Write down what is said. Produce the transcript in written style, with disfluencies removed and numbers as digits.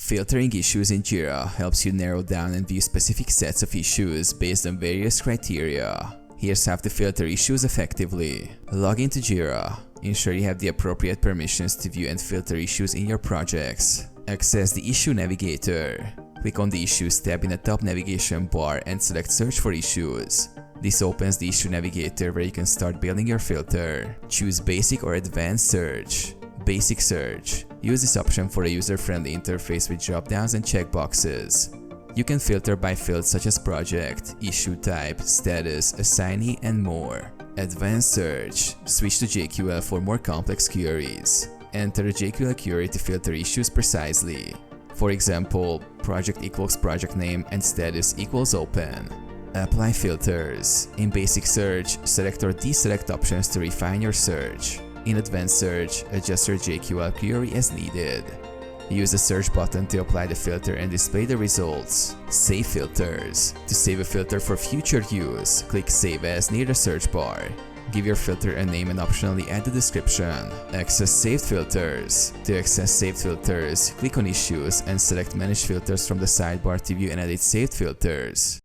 Filtering issues in Jira helps you narrow down and view specific sets of issues based on various criteria. Here's how to filter issues effectively. Log into Jira. Ensure you have the appropriate permissions to view and filter issues in your projects. Access the Issue Navigator. Click on the Issues tab in the top navigation bar and select Search for Issues. This opens the Issue Navigator where you can start building your filter. Choose Basic or Advanced Search. Basic Search. Use this option for a user-friendly interface with drop-downs and checkboxes. You can filter by fields such as project, issue type, status, assignee, and more. Advanced Search. Switch to JQL for more complex queries. Enter a JQL query to filter issues precisely. For example, project equals project name and status equals open. Apply filters. In Basic Search, select or deselect options to refine your search. In Advanced Search, adjust your JQL query as needed. Use the search button to apply the filter and display the results. Save filters. To save a filter for future use, click Save As near the search bar. Give your filter a name and optionally add the description. Access saved filters. To access saved filters, click on Issues and select Manage Filters from the sidebar to view and edit saved filters.